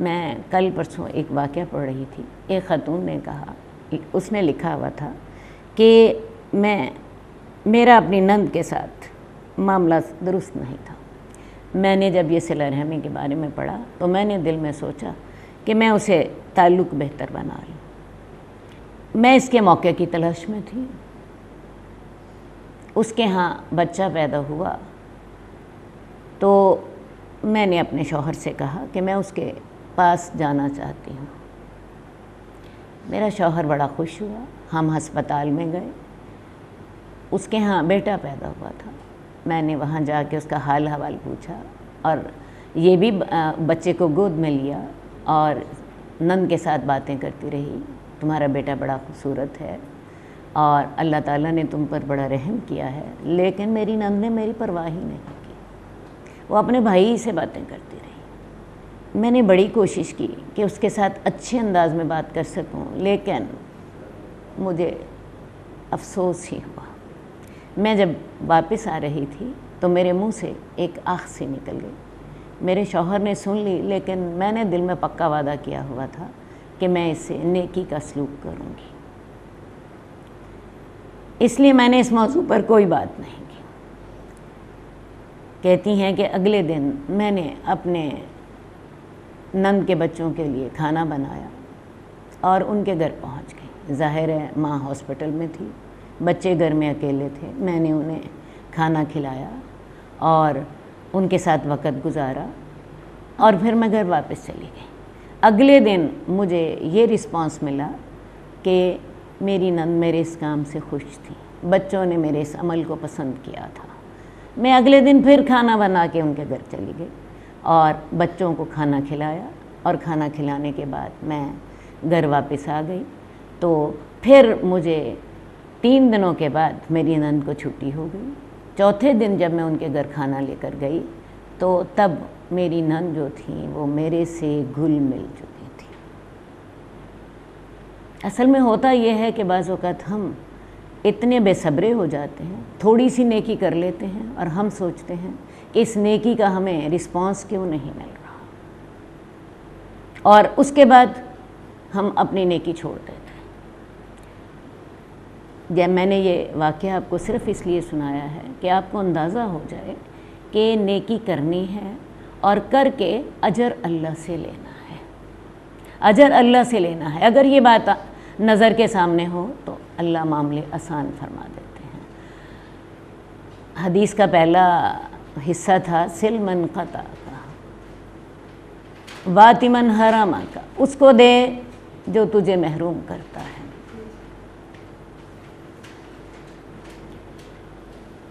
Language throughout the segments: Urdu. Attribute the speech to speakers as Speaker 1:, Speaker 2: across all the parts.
Speaker 1: میں کل پرسوں ایک واقعہ پڑھ رہی تھی. ایک خاتون نے کہا, اس نے لکھا ہوا تھا کہ میرا اپنی نند کے ساتھ معاملہ درست نہیں تھا. میں نے جب یہ صلہ رحمی کے بارے میں پڑھا تو میں نے دل میں سوچا کہ میں اسے تعلق بہتر بنا لوں. میں اس کے موقع کی تلاش میں تھی. اس کے ہاں بچہ پیدا ہوا تو میں نے اپنے شوہر سے کہا کہ میں اس کے پاس جانا چاہتی ہوں. میرا شوہر بڑا خوش ہوا. ہم ہسپتال میں گئے. اس کے ہاں بیٹا پیدا ہوا تھا. میں نے وہاں جا کے اس کا حال حوال پوچھا اور یہ بھی بچے کو گود میں لیا اور نند کے ساتھ باتیں کرتی رہی. تمہارا بیٹا بڑا خوبصورت ہے اور اللہ تعالیٰ نے تم پر بڑا رحم کیا ہے. لیکن میری نند نے میری پرواہ ہی نہیں کی. وہ اپنے بھائی سے باتیں کرتی رہی. میں نے بڑی کوشش کی کہ اس کے ساتھ اچھے انداز میں بات کر سکوں, لیکن مجھے افسوس ہی ہوا. میں جب واپس آ رہی تھی تو میرے منہ سے ایک آہ سی نکل گئی. میرے شوہر نے سن لی, لیکن میں نے دل میں پکا وعدہ کیا ہوا تھا کہ میں اس سے نیکی کا سلوک کروں گی. اس لیے میں نے اس موضوع پر کوئی بات نہیں کی. کہتی ہیں کہ اگلے دن میں نے اپنے نند کے بچوں کے لیے کھانا بنایا اور ان کے گھر پہنچ گئی. ظاہر ہے ماں ہاسپٹل میں تھی, بچے گھر میں اکیلے تھے. میں نے انہیں کھانا کھلایا اور ان کے ساتھ وقت گزارا اور پھر میں گھر واپس چلی گئی. اگلے دن مجھے یہ رسپانس ملا کہ میری نند میرے اس کام سے خوش تھی, بچوں نے میرے اس عمل کو پسند کیا تھا. میں اگلے دن پھر کھانا بنا کے ان کے گھر چلی گئی اور بچوں کو کھانا کھلایا اور کھانا کھلانے کے بعد میں گھر واپس آ گئی. تو پھر مجھے 3 دنوں کے بعد میری نند کو چھٹی ہو گئی. چوتھے دن جب میں ان کے گھر کھانا لے کر گئی تو تب میری نند جو تھیں وہ میرے سے گھل مل چکی تھی. اصل میں ہوتا یہ ہے کہ بعض اوقات ہم اتنے بے صبرے ہو جاتے ہیں, تھوڑی سی نیکی کر لیتے ہیں اور ہم سوچتے ہیں کہ اس نیکی کا ہمیں رسپانس کیوں نہیں مل رہا, اور اس کے بعد ہم اپنی نیکی چھوڑ دیتے ہیں. جب میں نے یہ واقعہ آپ کو صرف اس لیے سنایا ہے کہ آپ کو اندازہ ہو جائے کہ نیکی کرنی ہے اور کر کے اجر اللہ سے لینا ہے. اجر اللہ سے لینا ہے. اگر یہ بات نظر کے سامنے ہو تو اللہ معاملے آسان فرما دیتے ہیں. حدیث کا پہلا حصہ تھا سل من قطع کا, واتی من حرامہ کا, اس کو دے جو تجھے محروم کرتا ہے.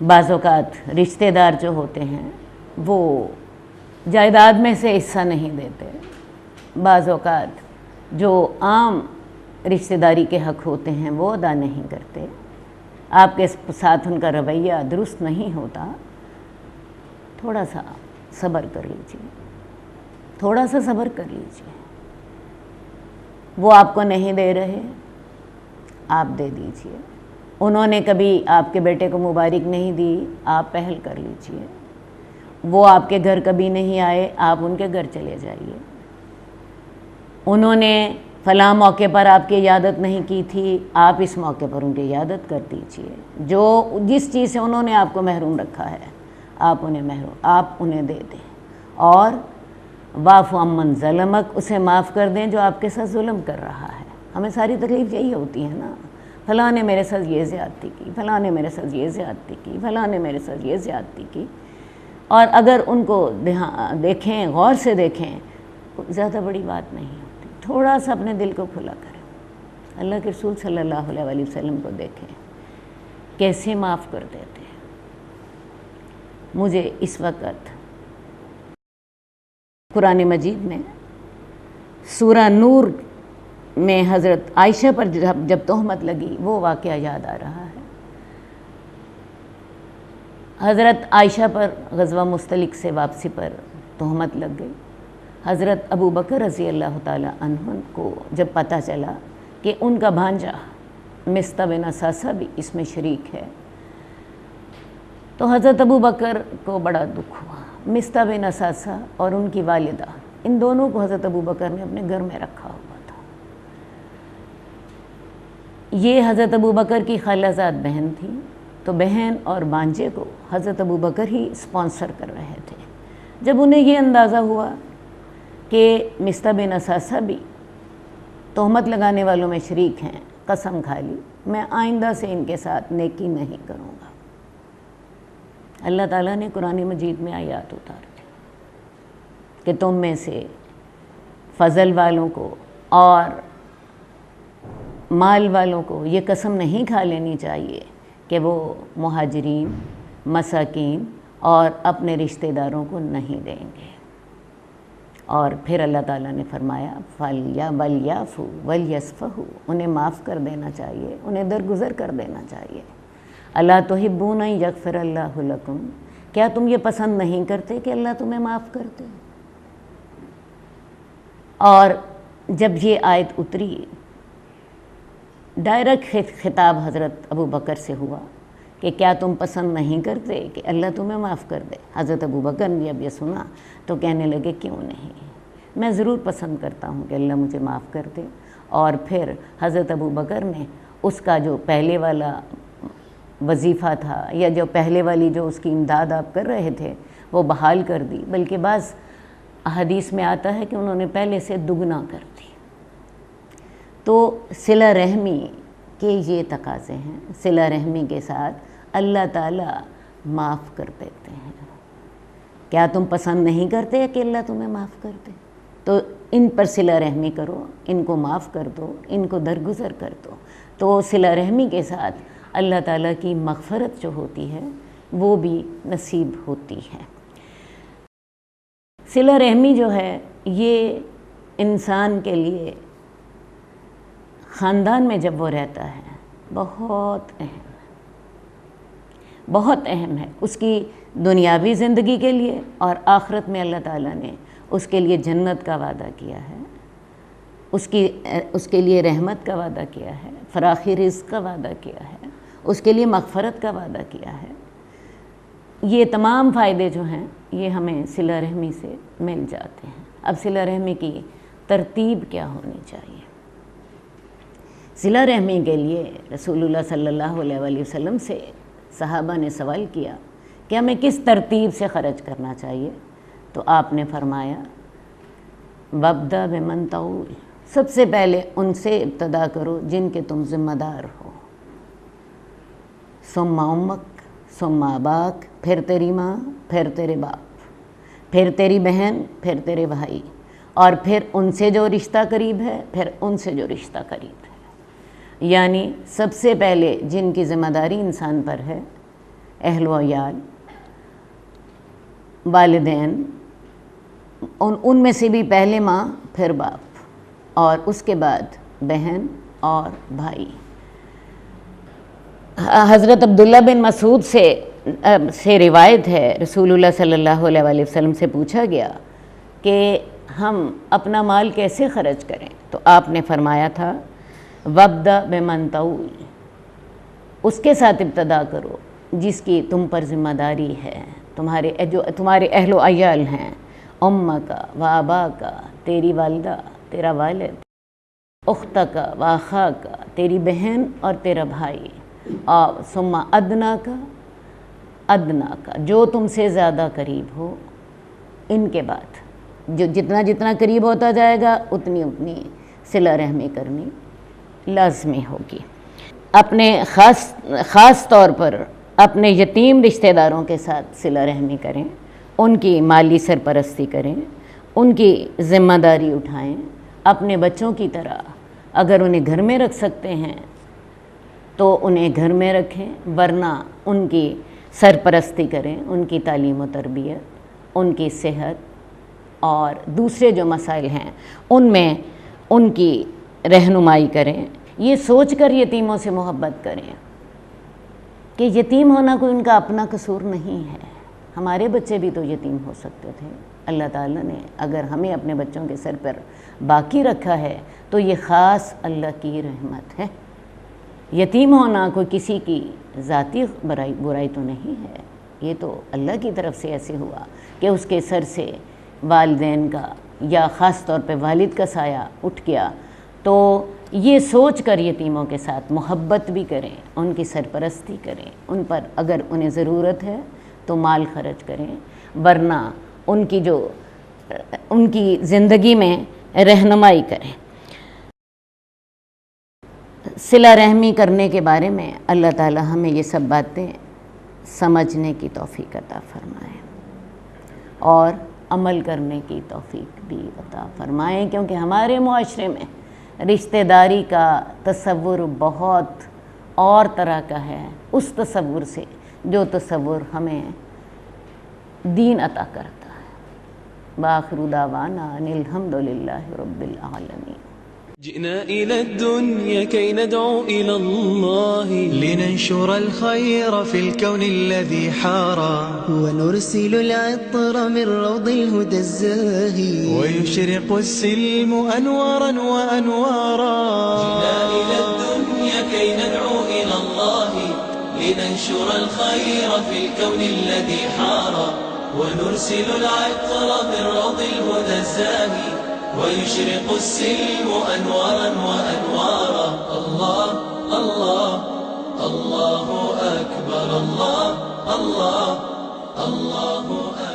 Speaker 1: بعض اوقات رشتہ دار جو ہوتے ہیں وہ جائیداد میں سے حصہ نہیں دیتے. بعض اوقات جو عام رشتہ داری کے حق ہوتے ہیں وہ ادا نہیں کرتے. آپ کے ساتھ ان کا رویہ درست نہیں ہوتا. تھوڑا سا صبر کر لیجیے, تھوڑا سا صبر کر لیجیے. وہ آپ کو نہیں دے رہے, آپ دے دیجیے. انہوں نے کبھی آپ کے بیٹے کو مبارک نہیں دی, آپ پہل کر لیجیے. وہ آپ کے گھر کبھی نہیں آئے, آپ ان کے گھر چلے جائیے. انہوں نے فلاں موقع پر آپ کی عیادت نہیں کی تھی, آپ اس موقع پر ان کی عیادت کر دیجیے. جس چیز سے انہوں نے آپ کو محروم رکھا ہے آپ انہیں دے دیں. اور واعف عمن ظلمک, اسے معاف کر دیں جو آپ کے ساتھ ظلم کر رہا ہے. ہمیں ساری تکلیف یہی ہوتی ہے نا, فلاں نے میرے ساتھ یہ زیادتی کی, فلاں نے میرے ساتھ یہ زیادتی کی, فلاں نے میرے ساتھ یہ زیادتی کی. اور اگر ان کو دیکھیں, غور سے دیکھیں, زیادہ بڑی بات نہیں ہوتی. تھوڑا سا اپنے دل کو کھلا کریں. اللہ کے رسول صلی اللہ علیہ وسلم کو دیکھیں کیسے معاف کر دیتے ہیں. مجھے اس وقت قرآن مجید میں سورہ نور میں حضرت عائشہ پر جب تہمت لگی وہ واقعہ یاد آ رہا ہے. حضرت عائشہ پر غزوہ مستلق سے واپسی پر تہمت لگ گئی. حضرت ابو بکر رضی اللہ تعالی عنہ کو جب پتہ چلا کہ ان کا بھانجا مصطح بن اثاثہ بھی اس میں شریک ہے تو حضرت ابو بکر کو بڑا دکھ ہوا. مصطح بن اثاثہ اور ان کی والدہ ان دونوں کو حضرت ابوبکر نے اپنے گھر میں رکھا ہوا تھا۔ یہ حضرت ابوبکر کی خالہ زاد بہن تھی، تو بہن اور بانجے کو حضرت ابوبکر ہی اسپانسر کر رہے تھے۔ جب انہیں یہ اندازہ ہوا کہ مصطح بن اثاثہ بھی تہمت لگانے والوں میں شریک ہیں، قسم کھا لی میں آئندہ سے ان کے ساتھ نیکی نہیں کروں گا۔ اللہ تعالیٰ نے قرآن مجید میں آیات اتار دی کہ تم میں سے فضل والوں کو اور مال والوں کو یہ قسم نہیں کھا لینی چاہیے کہ وہ مہاجرین، مساکین اور اپنے رشتہ داروں کو نہیں دیں گے۔ اور پھر اللہ تعالیٰ نے فرمایا وَلْيَعْفُوا وَلْيَصْفَحُوا، انہیں معاف کر دینا چاہیے، انہیں درگزر کر دینا چاہیے۔ اَلَا تُحِبُّونَ أَن يَغْفِرَ اللَّهُ لَكُمْ، کیا تم یہ پسند نہیں کرتے کہ اللہ تمہیں معاف کر دے؟ اور جب یہ آیت اتری، ڈائریکٹ خطاب حضرت ابوبکر سے ہوا کہ کیا تم پسند نہیں کرتے کہ اللہ تمہیں معاف کر دے؟ حضرت ابوبکر نے جب یہ سنا تو کہنے لگے کیوں نہیں، میں ضرور پسند کرتا ہوں کہ اللہ مجھے معاف کر دے۔ اور پھر حضرت ابوبکر نے اس کا جو پہلے والا وظیفہ تھا یا جو پہلے والی جو اس کی امداد آپ کر رہے تھے وہ بحال کر دی، بلکہ بعض احادیث میں آتا ہے کہ انہوں نے پہلے سے دگنا کر دی۔ تو صلہ رحمی کے یہ تقاضے ہیں، صلہ رحمی کے ساتھ اللہ تعالیٰ معاف کر دیتے ہیں۔ کیا تم پسند نہیں کرتے کہ اللہ تمہیں معاف کر دے؟ تو ان پر صلہ رحمی کرو، ان کو معاف کر دو، ان کو درگزر کر دو، تو صلہ رحمی کے ساتھ اللہ تعالیٰ کی مغفرت جو ہوتی ہے وہ بھی نصیب ہوتی ہے۔ صلہ رحمی جو ہے یہ انسان کے لیے خاندان میں جب وہ رہتا ہے بہت اہم ہے، بہت اہم ہے اس کی دنیاوی زندگی کے لیے، اور آخرت میں اللہ تعالیٰ نے اس کے لیے جنت کا وعدہ کیا ہے، اس کے لیے رحمت کا وعدہ کیا ہے، فراخی رزق کا وعدہ کیا ہے، اس کے لیے مغفرت کا وعدہ کیا ہے۔ یہ تمام فائدے جو ہیں یہ ہمیں صلہ رحمی سے مل جاتے ہیں۔ اب صلہ رحمی کی ترتیب کیا ہونی چاہیے؟ صلہ رحمی کے لیے رسول اللہ صلی اللہ علیہ وآلہ وسلم سے صحابہ نے سوال کیا کہ ہمیں کس ترتیب سے خرچ کرنا چاہیے، تو آپ نے فرمایا وَابْدَأْ بِمَنْ تَعُولُ، سب سے پہلے ان سے ابتدا کرو جن کے تم ذمہ دار ہو، ثم امک ثم اباک، پھر تیری ماں، پھر تیرے باپ، پھر تیری بہن، پھر تیرے بھائی، اور پھر ان سے جو رشتہ قریب ہے، پھر ان سے جو رشتہ قریب ہے۔ یعنی سب سے پہلے جن کی ذمہ داری انسان پر ہے، اہل و عیال، والدین، ان میں سے بھی پہلے ماں، پھر باپ، اور اس کے بعد بہن اور بھائی۔ حضرت عبداللہ بن مسعود سے روایت ہے، رسول اللہ صلی اللہ علیہ وآلہ وسلم سے پوچھا گیا کہ ہم اپنا مال کیسے خرچ کریں، تو آپ نے فرمایا تھا وَابْدَأْ بِمَنْ تَعُولُ، اس کے ساتھ ابتدا کرو جس کی تم پر ذمہ داری ہے، تمہارے اہل و عیال ہیں، امک و اباک، تیری والدہ، تیرا والد، اختک و اخاک، تیری بہن اور تیرا بھائی، اور ثم ادناک، جو تم سے زیادہ قریب ہو۔ ان کے بعد جو جتنا قریب ہوتا جائے گا اتنی صلہ رحمی کرنی لازمی ہوگی۔ اپنے خاص طور پر اپنے یتیم رشتہ داروں کے ساتھ صلہ رحمی کریں، ان کی مالی سرپرستی کریں، ان کی ذمہ داری اٹھائیں، اپنے بچوں کی طرح اگر انہیں گھر میں رکھ سکتے ہیں تو انہیں گھر میں رکھیں، ورنہ ان کی سرپرستی کریں، ان کی تعلیم و تربیت، ان کی صحت اور دوسرے جو مسائل ہیں ان میں ان کی رہنمائی کریں۔ یہ سوچ کر یتیموں سے محبت کریں کہ یتیم ہونا کوئی ان کا اپنا قصور نہیں ہے، ہمارے بچے بھی تو یتیم ہو سکتے تھے۔ اللہ تعالیٰ نے اگر ہمیں اپنے بچوں کے سر پر باقی رکھا ہے تو یہ خاص اللہ کی رحمت ہے۔ یتیم ہونا کوئی کسی کی ذاتی برائی تو نہیں ہے، یہ تو اللہ کی طرف سے ایسے ہوا کہ اس کے سر سے والدین کا یا خاص طور پہ والد کا سایہ اٹھ گیا تو یہ سوچ کر یتیموں کے ساتھ محبت بھی کریں، ان کی سرپرستی کریں، ان پر اگر انہیں ضرورت ہے تو مال خرچ کریں، ورنہ ان کی زندگی میں رہنمائی کریں۔ صلہ رحمی کرنے کے بارے میں اللہ تعالی ہمیں یہ سب باتیں سمجھنے کی توفیق عطا فرمائے اور عمل کرنے کی توفیق بھی عطا فرمائیں، کیونکہ ہمارے معاشرے میں رشتہ داری کا تصور بہت اور طرح کا ہے، اس تصور سے جو تصور ہمیں دین عطا کرتا ہے۔ بآخر دعوانا ان الحمد للہ رب العالمین۔
Speaker 2: جئنا إلى الدنيا كي ندعو إلى الله،
Speaker 3: لننشر الخير في الكون الذي حارى،
Speaker 4: ونرسل العطر من روض الهدى الزاهي،
Speaker 3: ويشرق السلم أنوارا وأنوارا.
Speaker 2: جئنا إلى الدنيا كي ندعو إلى الله، لننشر الخير في الكون الذي حارى، ونرسل العطر من روض الهدى الزاهي، ويشرق السلم أنوارا وأنوارا. الله الله الله أكبر، الله الله الله أكبر.